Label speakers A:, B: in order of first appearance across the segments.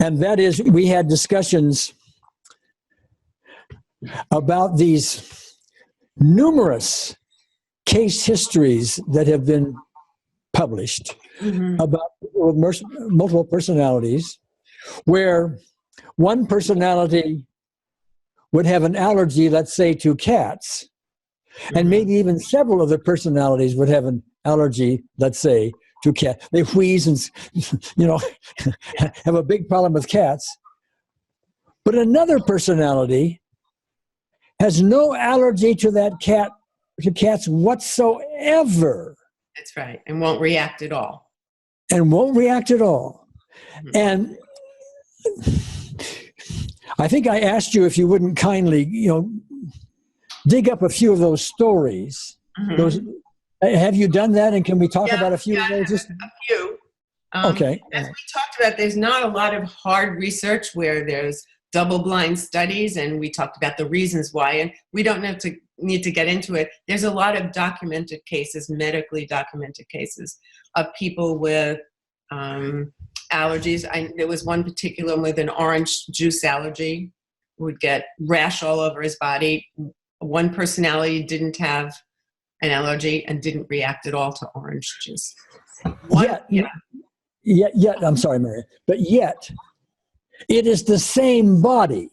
A: And that is, we had discussions about these numerous case histories that have been published about people with multiple personalities, where one personality would have an allergy, let's say, to cats, and maybe even several of the personalities would have an allergy, let's say, to cats. They wheeze and, have a big problem with cats. But another personality has no allergy to that cat, to cats whatsoever.
B: That's right, and won't react at all.
A: And won't react at all. And I think I asked you if you wouldn't kindly, dig up a few of those stories. Have you done that? And can we talk about a few of those?
B: A few.
A: Okay.
B: As we talked about, there's not a lot of hard research where there's double-blind studies, and we talked about the reasons why, and we don't need to get into it. There's a lot of documented cases, medically documented cases, of people with allergies. There was one particular with an orange juice allergy, who would get rash all over his body. One personality didn't have an allergy and didn't react at all to orange juice.
A: Yet, I'm sorry, Marion, but yet, it is the same body.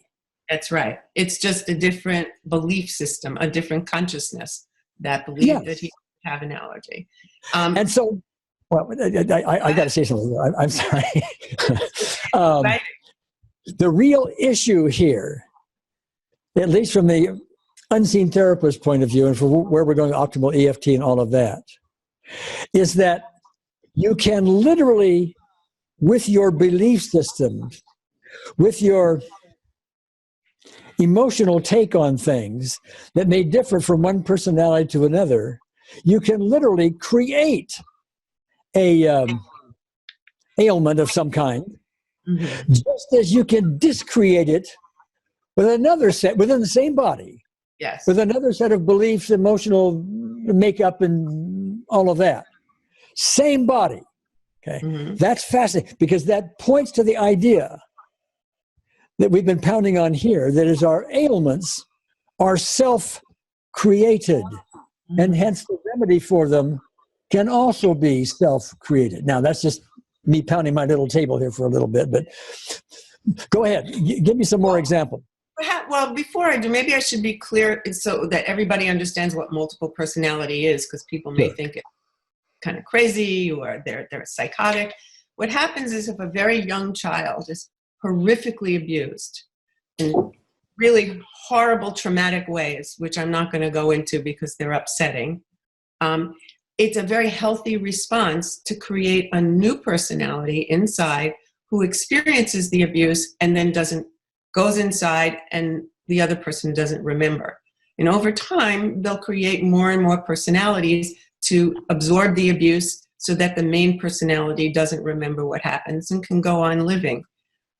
B: That's right. It's just a different belief system, a different consciousness that believed that he would have an allergy.
A: And so, well, I got to say something. I'm sorry. The real issue here, at least from the unseen therapist point of view, and for where we're going, optimal EFT and all of that, is that you can literally, with your belief system, with your emotional take on things that may differ from one personality to another, you can literally create a ailment of some kind, just as you can discreate it with another set within the same body.
B: Yes.
A: With another set of beliefs, emotional makeup, and all of that. Same body. Okay. That's fascinating, because that points to the idea that we've been pounding on here, that is, our ailments are self-created, and hence the remedy for them can also be self-created. Now, that's just me pounding my little table here for a little bit, but go ahead. Give me some more examples.
B: Well, before I do, maybe I should be clear so that everybody understands what multiple personality is, because people may think it's kind of crazy or they're psychotic. What happens is, if a very young child is horrifically abused in really horrible, traumatic ways, which I'm not going to go into because they're upsetting, it's a very healthy response to create a new personality inside who experiences the abuse and then goes inside, and the other person doesn't remember. And over time, they'll create more and more personalities to absorb the abuse so that the main personality doesn't remember what happens and can go on living.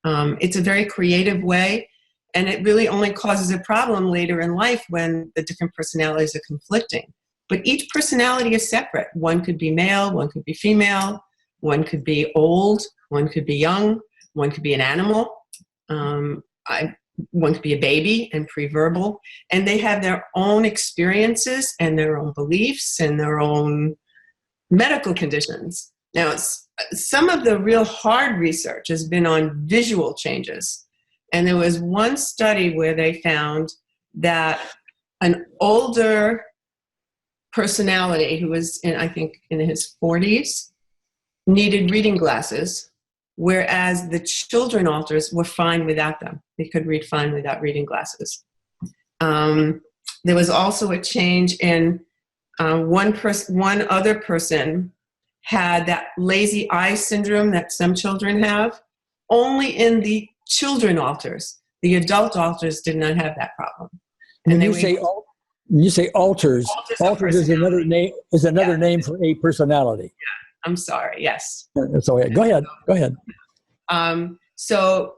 B: It's a very creative way, and it really only causes a problem later in life when the different personalities are conflicting. But each personality is separate. One could be male, one could be female, one could be old, one could be young, one could be an animal, one could be a baby and pre-verbal, and they have their own experiences and their own beliefs and their own medical conditions. Now, some of the real hard research has been on visual changes. And there was one study where they found that an older personality who was I think in his 40s needed reading glasses, whereas the children alters were fine without them. They could read fine without reading glasses. There was also a change in one other person had that lazy eye syndrome that some children have, only in the children alters. The adult alters did not have that problem. And
A: when you say alters is another name for a personality.
B: Yeah, I'm sorry. Yes.
A: So go ahead.
B: So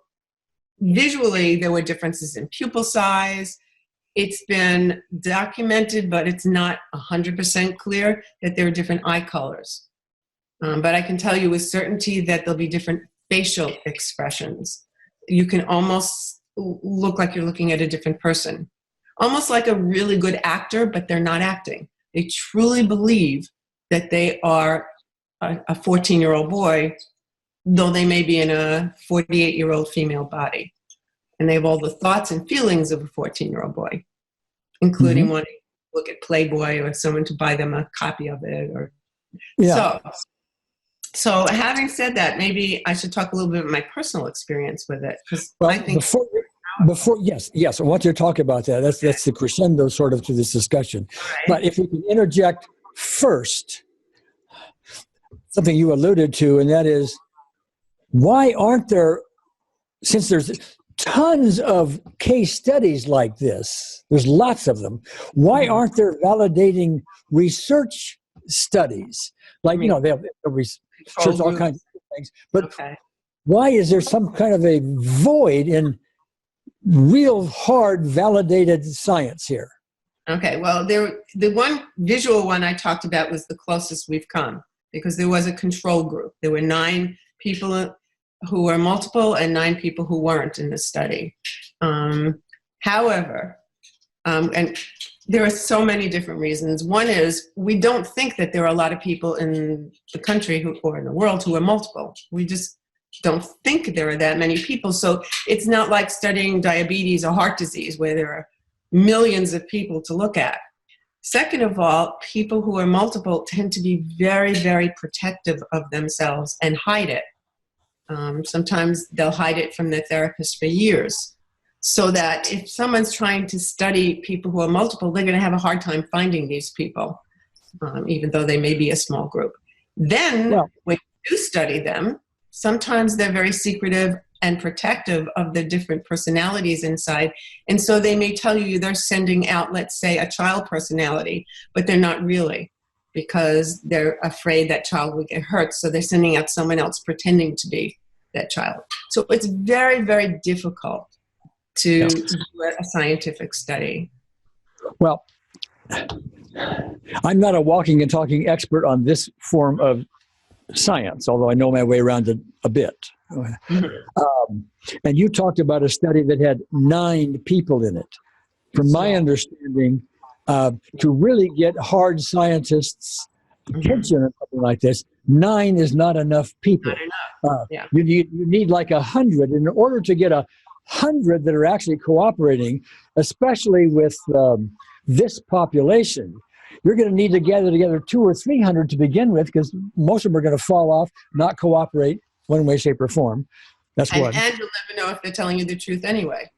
B: visually, there were differences in pupil size. It's been documented, but it's not 100% clear that there are different eye colors. But I can tell you with certainty that there'll be different facial expressions. You can almost look like you're looking at a different person, almost like a really good actor, but they're not acting. They truly believe that they are a 14-year-old boy, though they may be in a 48-year-old female body. And they have all the thoughts and feelings of a 14-year-old boy, including wanting to look at Playboy or someone to buy them a copy of it. Or So having said that, maybe I should talk a little bit about my personal experience with it, because I think
A: before yes, I want you to talk about that. That's the crescendo sort of to this discussion.
B: Right.
A: But if we can interject first, something you alluded to, and that is, why aren't there, since there's tons of case studies like this, there's lots of them, why aren't there validating research studies? Like, you know, they have research all kinds of things, but why is there some kind of a void in real hard validated science here?
B: Okay, well, the one visual one I talked about was the closest we've come, because there was a control group. There were 9 people who were multiple and 9 people who weren't in the study. However, and there are so many different reasons. One is we don't think that there are a lot of people in the country or in the world who are multiple. We just don't think there are that many people. So it's not like studying diabetes or heart disease where there are millions of people to look at. Second of all, people who are multiple tend to be very, very protective of themselves and hide it. Sometimes they'll hide it from their therapist for years, so that if someone's trying to study people who are multiple, they're going to have a hard time finding these people, even though they may be a small group. Then when you do study them, sometimes they're very secretive and protective of the different personalities inside. And so they may tell you they're sending out, let's say, a child personality, but they're not really, because they're afraid that child will get hurt. So they're sending out someone else pretending to be that child. So it's very, very difficult to do a scientific study.
A: Well, I'm not a walking and talking expert on this form of science, although I know my way around it a bit. And you talked about a study that had 9 people in it. From my understanding, to really get hard scientists' attention or something like this, 9 is not enough people.
B: Not enough.
A: You need like 100. In order to get 100 that are actually cooperating, especially with this population, you're going to need to gather together 200 or 300 to begin with, because most of them are going to fall off, not cooperate one way, shape, or form. That's one.
B: And you'll never know if they're telling you the truth anyway.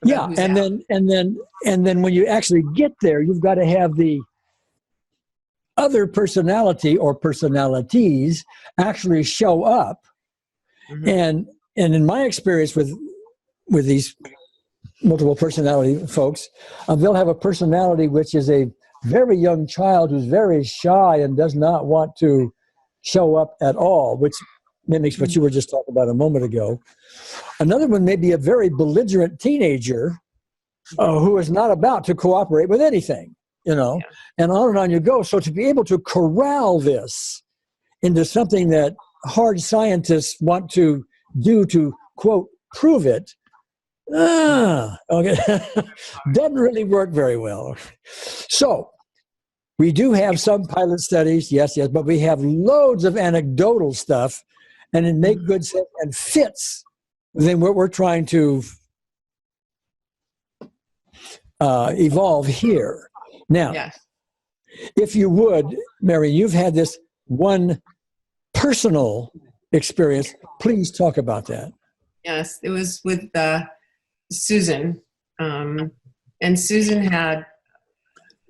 A: Yeah, and then when you actually get there, you've got to have the other personality or personalities actually show up. And in my experience with these multiple personality folks, they'll have a personality which is a very young child who's very shy and does not want to show up at all, which mimics what you were just talking about a moment ago. Another one may be a very belligerent teenager who is not about to cooperate with anything, and on you go. So to be able to corral this into something that hard scientists want to do to, quote, prove it, doesn't really work very well. So we do have some pilot studies, yes, but we have loads of anecdotal stuff, and it makes good sense and fits within what we're trying to evolve here. Now, if you would, Marion, you've had this one personal experience. Please talk about that.
B: Yes, it was with Susan. And Susan had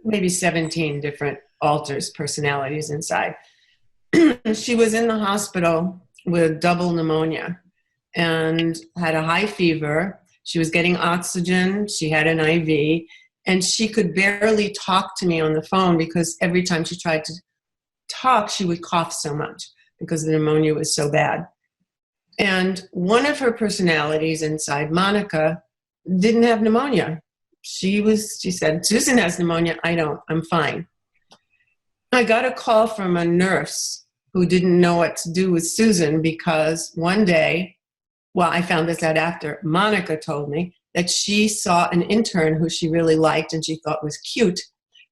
B: maybe 17 different alters, personalities inside. She was in the hospital with double pneumonia and had a high fever. She was getting oxygen. She had an IV, and she could barely talk to me on the phone because every time she tried to talk, she would cough so much because the pneumonia was so bad. And one of her personalities inside, Monica, didn't have pneumonia. She said, Susan has pneumonia. I don't. I'm fine. I got a call from a nurse who didn't know what to do with Susan because one day, well, I found this out after, Monica told me that she saw an intern who she really liked and she thought was cute.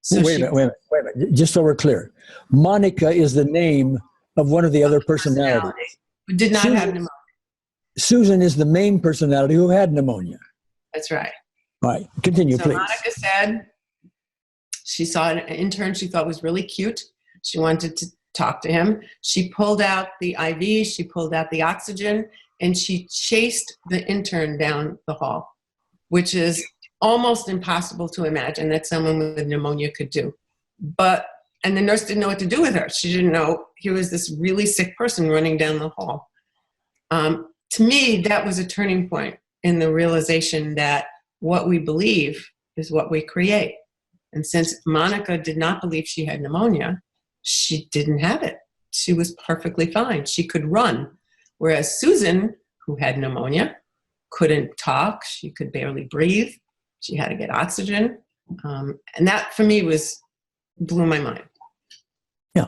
B: So
A: wait a minute. Just so we're clear. Monica is the name of one of the other personalities.
B: Who did not have pneumonia.
A: Susan is the main personality who had pneumonia.
B: That's right.
A: All right, continue, please.
B: Monica said she saw an intern she thought was really cute. She wanted to talk to him. She pulled out the IV, she pulled out the oxygen, and she chased the intern down the hall, which is almost impossible to imagine that someone with pneumonia could do. And the nurse didn't know what to do with her. She didn't know he was this really sick person running down the hall. To me, that was a turning point in the realization that what we believe is what we create. And since Monica did not believe she had pneumonia, she didn't have it. She was perfectly fine. She could run. Whereas Susan, who had pneumonia, couldn't talk. She could barely breathe. She had to get oxygen. And that, for me, blew my mind.
A: Yeah.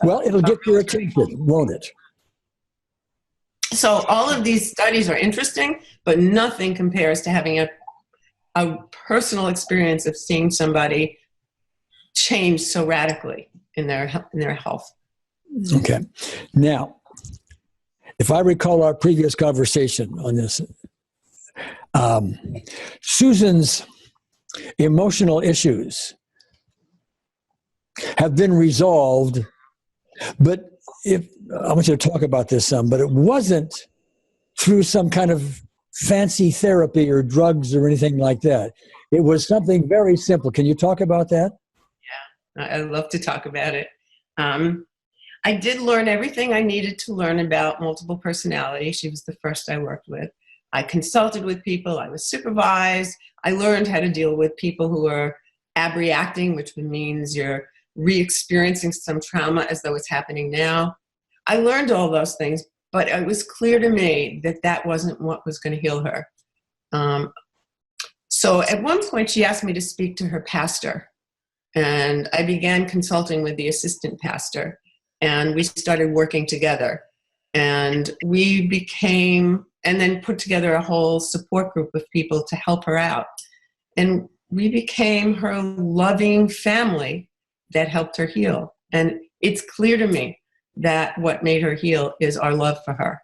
A: Well, it'll get your attention, won't it?
B: So all of these studies are interesting, but nothing compares to having a personal experience of seeing somebody change so radically in their health.
A: Okay. Now, if I recall our previous conversation on this, Susan's emotional issues have been resolved, but I want you to talk about this some, but it wasn't through some kind of fancy therapy or drugs or anything like that. It was something very simple. Can you talk about that?
B: Yeah, I love to talk about it. I did learn everything I needed to learn about multiple personality. She was the first I worked with. I consulted with people. I was supervised. I learned how to deal with people who are abreacting, which means you're re-experiencing some trauma as though it's happening now. I learned all those things, but it was clear to me that that wasn't what was going to heal her. So at one point, she asked me to speak to her pastor, and I began consulting with the assistant pastor, and we started working together. And we became, and then put together a whole support group of people to help her out. And we became her loving family that helped her heal. And it's clear to me that what made her heal is our love for her.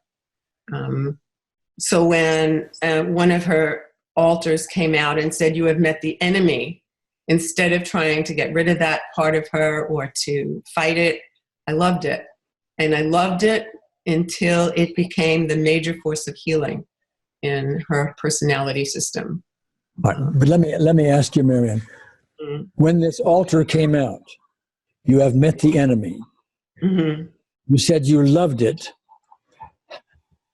B: So when one of her alters came out and said, "You have met the enemy," instead of trying to get rid of that part of her or to fight it, I loved it. And I loved it until it became the major force of healing in her personality system.
A: But let me ask you, Marion, when this alter came out, "You have met the enemy."
B: Mm-hmm.
A: You said you loved it.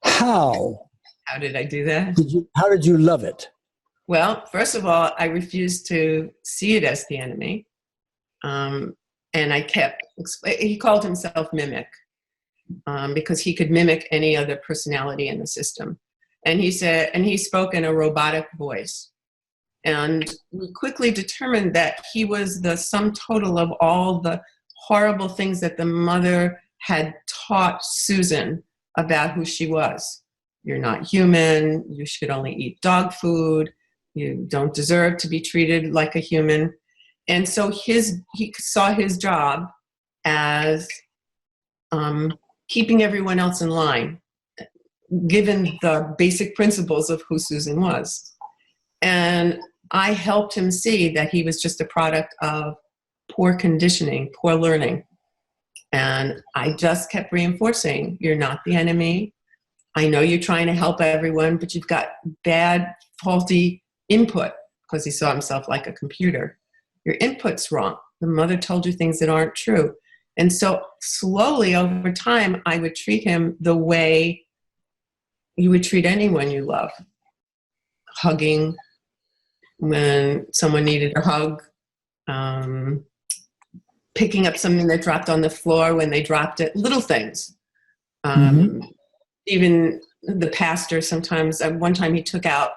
A: How?
B: How did I do that?
A: How did you love it?
B: Well, first of all, I refused to see it as the enemy. And I kept, he called himself Mimic, because he could mimic any other personality in the system. And he said, and he spoke in a robotic voice. And we quickly determined that he was the sum total of all the horrible things that the mother had taught Susan about who she was. You're not human. You should only eat dog food. You don't deserve to be treated like a human. And so he saw his job as keeping everyone else in line, given the basic principles of who Susan was. And I helped him see that he was just a product of poor conditioning, poor learning. And I just kept reinforcing, you're not the enemy. I know you're trying to help everyone, but you've got bad, faulty input, because he saw himself like a computer. Your input's wrong. The mother told you things that aren't true. And so slowly over time, I would treat him the way you would treat anyone you love. Hugging when someone needed a hug. Picking up something that dropped on the floor when they dropped it. Little things. Even the pastor sometimes, one time he took out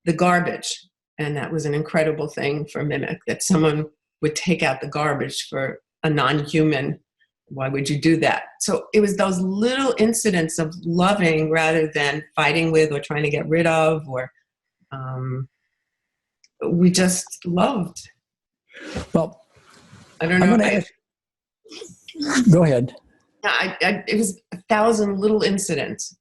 B: the garbage. And that was an incredible thing for Mimic, that someone would take out the garbage for a non-human. Why would you do that? So it was those little incidents of loving rather than fighting with or trying to get rid of, or we just loved.
A: Well,
B: I don't know.
A: Go ahead.
B: It was 1,000 little incidents.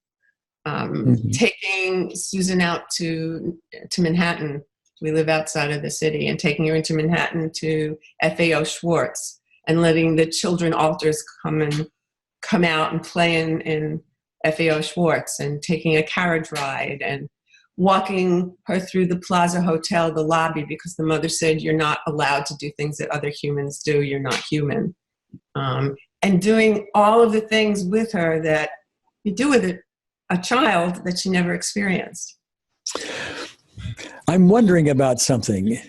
B: Taking Susan out to Manhattan. We live outside of the city, and taking her into Manhattan to FAO Schwartz and letting the children alters come out and play in FAO Schwartz, and taking a carriage ride and walking her through the Plaza Hotel, the lobby, because the mother said, you're not allowed to do things that other humans do. You're not human. And doing all of the things with her that you do with a child that she never experienced.
A: I'm wondering about something,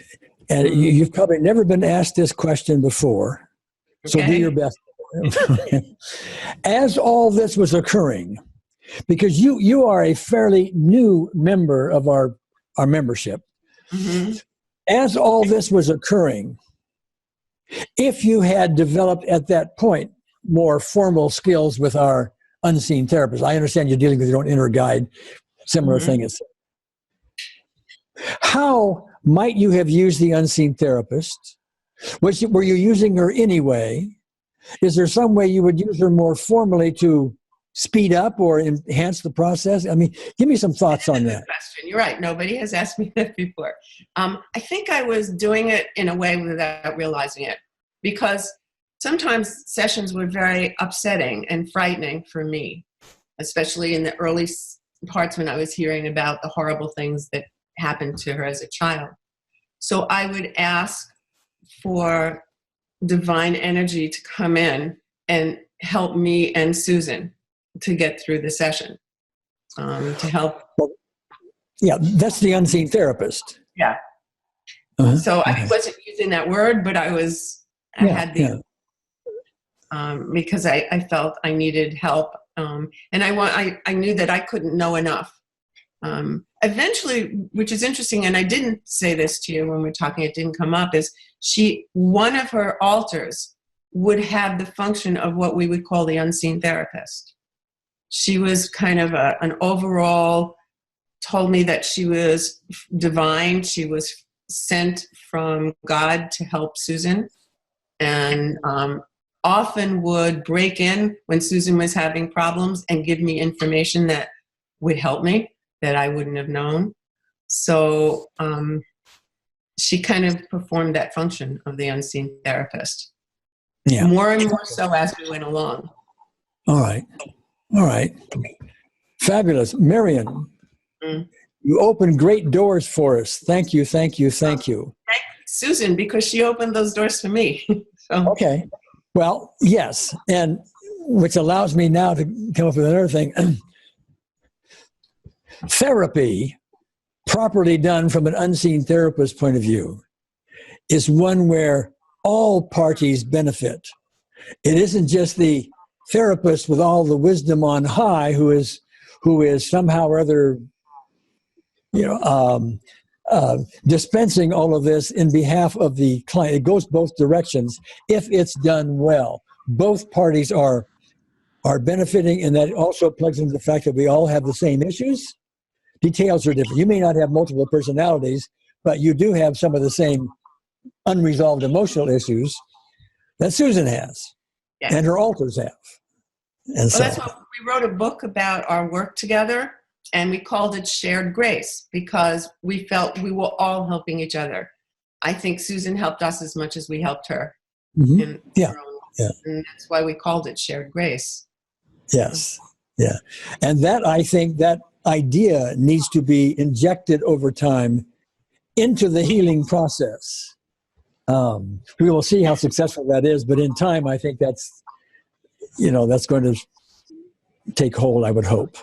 A: and you've probably never been asked this question before, so do your best. As all this was occurring, because you are a fairly new member of our membership, as all this was occurring, if you had developed at that point more formal skills with our unseen therapist, I understand you're dealing with your own inner guide, similar thing. How might you have used the unseen therapist? Were you using her anyway? Is there some way you would use her more formally to speed up or enhance the process? I mean, give me some thoughts on that.
B: Question. You're right. Nobody has asked me that before. I think I was doing it in a way without realizing it, because sometimes sessions were very upsetting and frightening for me, especially in the early parts when I was hearing about the horrible things that happened to her as a child. So I would ask for divine energy to come in and help me and Susan to get through the session, to help.
A: Yeah, that's the unseen therapist.
B: Yeah. So I wasn't using that word, but because I felt I needed help. And I knew that I couldn't know enough. Eventually, which is interesting, and I didn't say this to you when we were talking, it didn't come up, is one of her alters would have the function of what we would call the unseen therapist. She was kind of an overall, told me that she was divine. She was sent from God to help Susan, and often would break in when Susan was having problems and give me information that would help me, that I wouldn't have known. So she kind of performed that function of the unseen therapist. Yeah. More and more so as we went along.
A: All right. Fabulous. Marion, you opened great doors for us. Thank you.
B: Thank Susan, because she opened those doors for me. So.
A: Okay. Well, yes. And which allows me now to come up with another thing. Therapy, properly done from an unseen therapist point of view, is one where all parties benefit. It isn't just the therapist with all the wisdom on high who is somehow or other, dispensing all of this in behalf of the client. It goes both directions if it's done well. Both parties are benefiting, and that also plugs into the fact that we all have the same issues. Details are different. You may not have multiple personalities, but you do have some of the same unresolved emotional issues that Susan has, and her alters have. And
B: that's why we wrote a book about our work together, and we called it Shared Grace, because we felt we were all helping each other. I think Susan helped us as much as we helped her. And that's why we called it Shared Grace.
A: Yes. Yeah. And that, I think, that idea needs to be injected over time into the healing process. We will see how successful that is, but in time, I think that's going to take hold, I would hope.